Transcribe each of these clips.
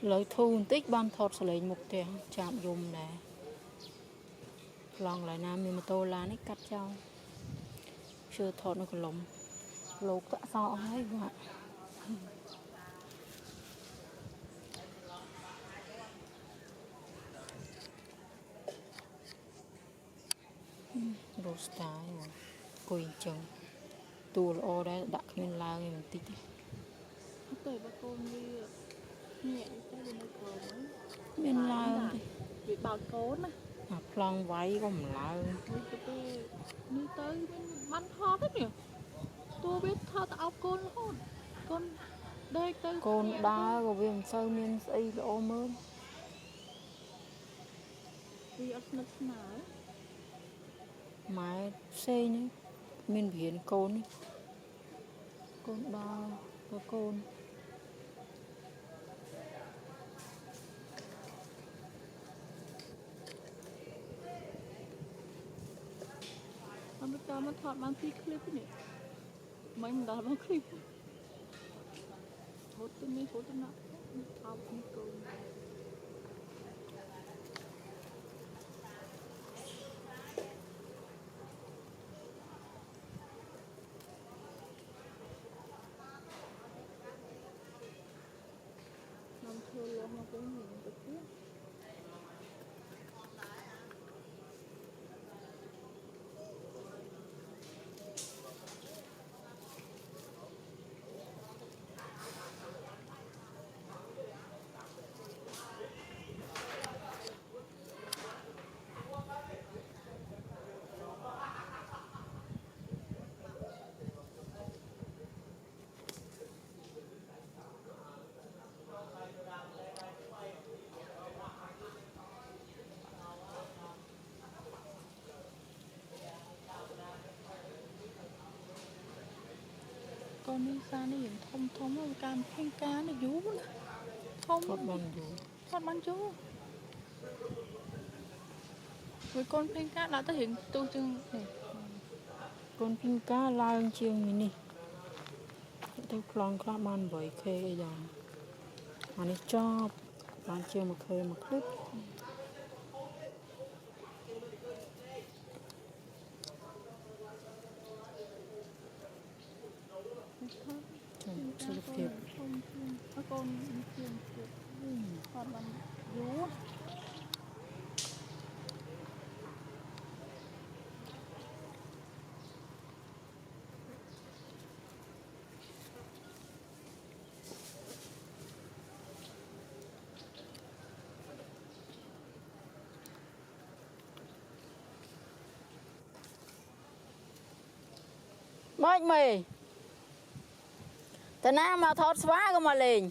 Lời thu tích ban thọt sẽ lấy một tiền chạm dùng nè lòng lại nam nhưng mà tôi lá nó cắt trao chưa thọt nó còn lồng lột cả sọ ấy các bạn đồ style quỳ chừng tù ô đấy đặt lên lao như một tí Tôi bà con đi nhẹ cái bên đây cờ mới bên lao đi bị bảo cốn này plong váy có một lao đi tới bên bắn ho thế nhỉ tôi biết thao tạo côn luôn con đây tới con đá của viên sâu miên xây cái ô mơn vì ở nước nào mái xây nhá miên biển côn ấy con đá có cônมันจะมาถอดบางทีคลิปนี่ไม่มันได้บางคลิปโหตัวนี้โหตัวนั้นเอาไปก่อนน้ำเชื่อลงมาเป็นหนึ่งตะเกียบcon đi xa này hiện thông thông là cam phen cá này vú nè thông thoát bằng dù thoát bắn chú với con phen cá là ta hiện tu chừng này con pin cá lao chiêng như này tôi plong các bạn với khê giờ anh ấy cho bạn chiêng một khê một clip chưa được kịp con chiêng thoát bắn vú Mày mày Thế nào mà thoát xóa cơ mà lên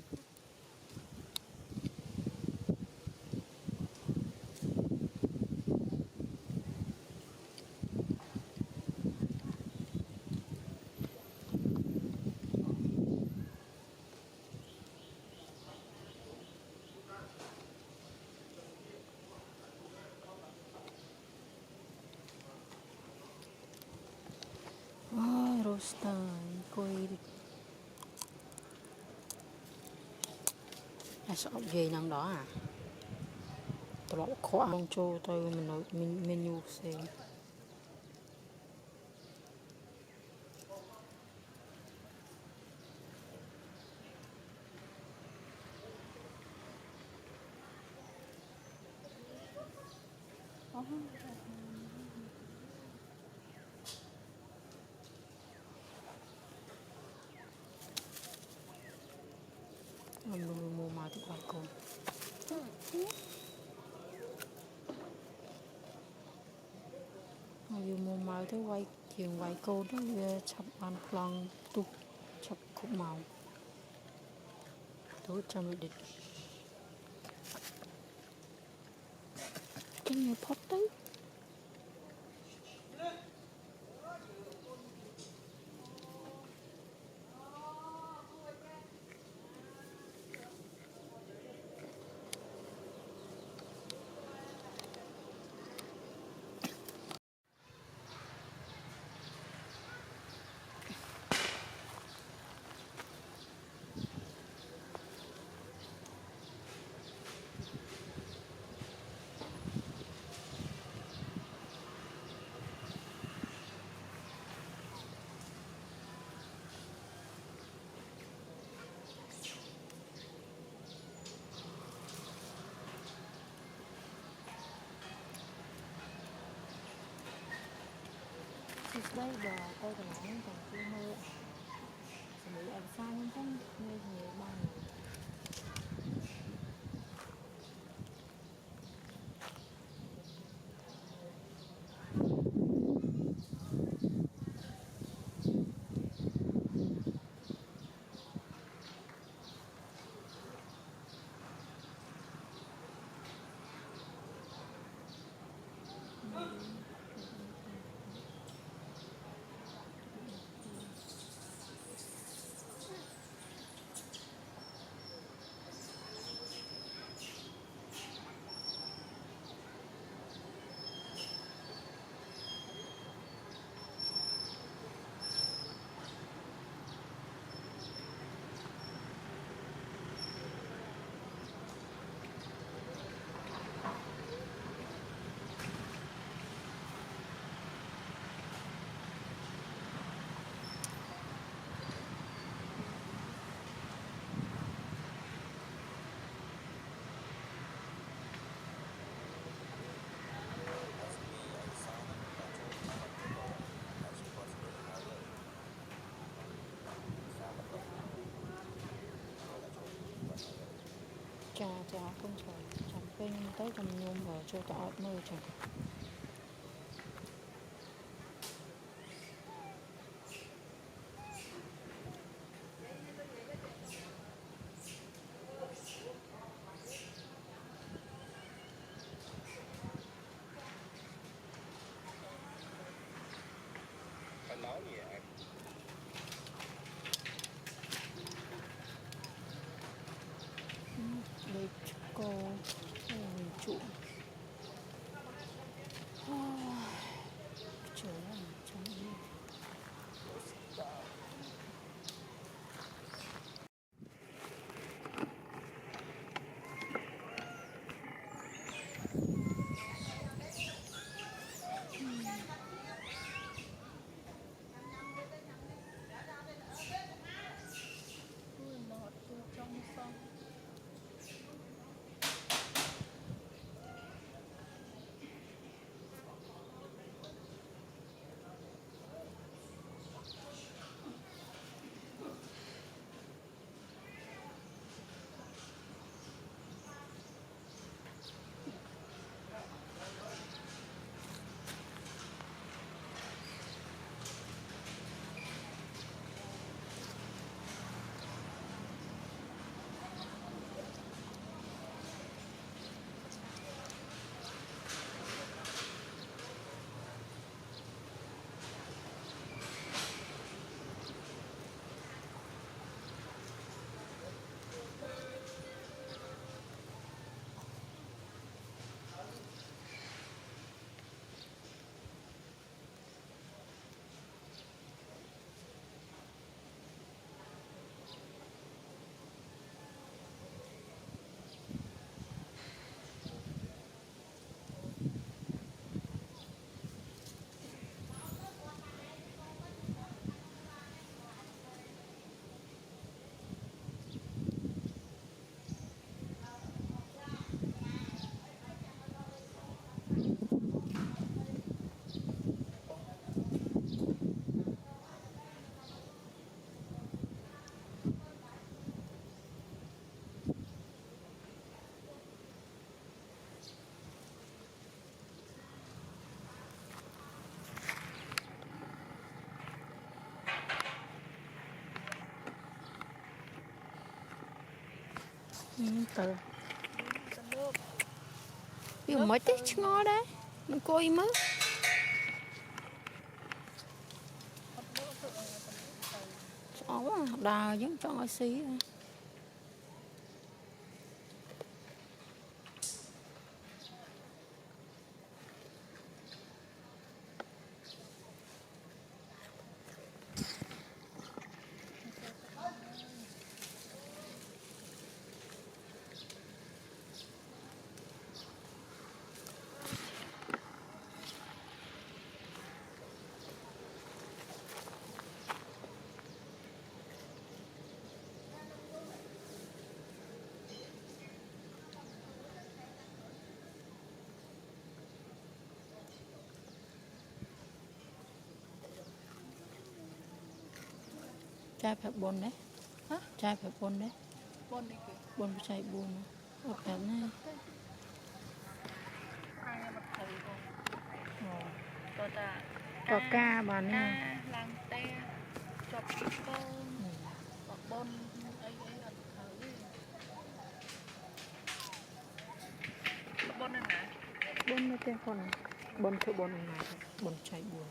ôi roster coi sợ gì năng đó à tôi bảo khó ăn cho tôi mình nói menu xem mình mua mà thì quay con dù mua mà tới quay chuyện quay cô đó chập ăn plong tục chập cục màu tối cho mình định cái này phốt đấy đây đò tôi còn không còn chưa mơ sẽ bị ở xa nhưng không nghe nhiều bao chà không trời chẳng bên tới cầm nhôm vào cho tao mơ chẳng Phải nói gì vậy? đây cô mình trụ trời ơi chẳng đi Ui, lọt vô trong xong. tờ Cầm nước. ví dụ mấy tí ngó đấy mình coi mất Hấp nước tự cầm nước tàu. cháu đào giống cho ai xí trai phải buồn đấy. Hả? Trai phải buồn đấy. Bon đi kìa. Buồn phải chạy buồn. Ở phải này. Ai mà thầy con. Ờ. Có ta. Có ca bà này. Ca làm te. Chọc con. Có bon ấy ăn thử. Có bon này nè. Buồn nó tên con. Buồn chỗ buồn này. Buồn chạy buồn.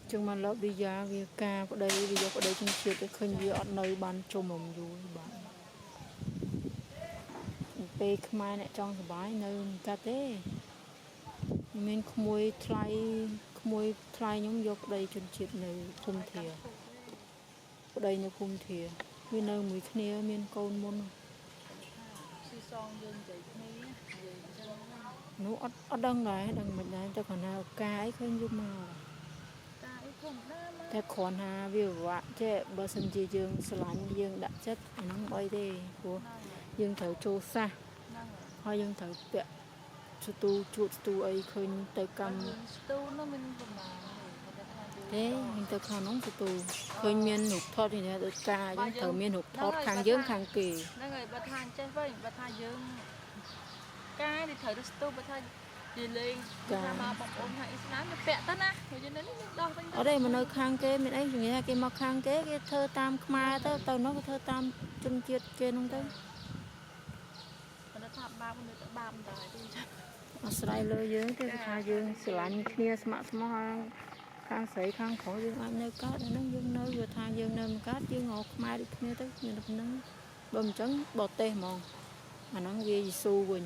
Chừng mà lớp đi ra vì ca có đây bây giờ có đây trên chiếc cái khơi gì ở nơi ban trông mồm dù bạn bê khmai nè trong cái bãi nơi ca tế mình khmui thay nhóm vô đây trên chiếc nơi khung thìa có đây như khung thìa vì nơi mũi khnia miền côn môn nó ở đằng này đằng mình này cho còn nào ca ấy khơi giúp màuแต่คนหาวิวว่าเจ้บสันจียืงสลายยืงดัดchấtน้องbay đi củaยืงthở trôi xa hoặcยืงthở bẹ stu chuột stu ấy khơi tới cầm thế nhưng tới khao nóng stu khơi miên hụt thoát thì được ca nhưng thở miên hụt thoát khang dưỡng khang kỳนั่นไงบัดทานใช่ไหมบัดทานยืงกายthì thở stuบัดทานđi lên mà bọc ôm hay nám nó bẹ tất á rồi cho nên đo ở đây mà nơi khang kế mình ấy nghe cái mà khang kế cái thơ tam khma tới tao nó cái thơ tam chân chiết trên không tới nó thảm ba mươi tới ba mươi đời đi ở sài lơ dưới cái thà dương sài kia smart smart khang sấy khang khổ dương anh nơi cát nó dương nơi vừa thà dương nơi mà cát dương ngọc mai đi kia tới mình được nó bầm trắng bọt tê mòn mà nó ghi su quỳnh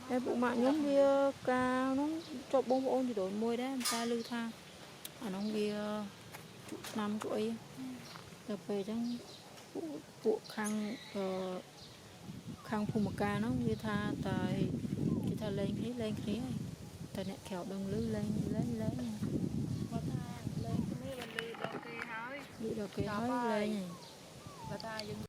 cái bộ mạng nhóm bia ca nó cho bông ôn thì đổi môi đấy người ta lưu tha nó bia năm tuổi rồi về chẳng bộ khang khang phù một ca nó bia tha tại cái tha lên khí tại nè kẹo đông lưới lên đi đâu cái hói lên này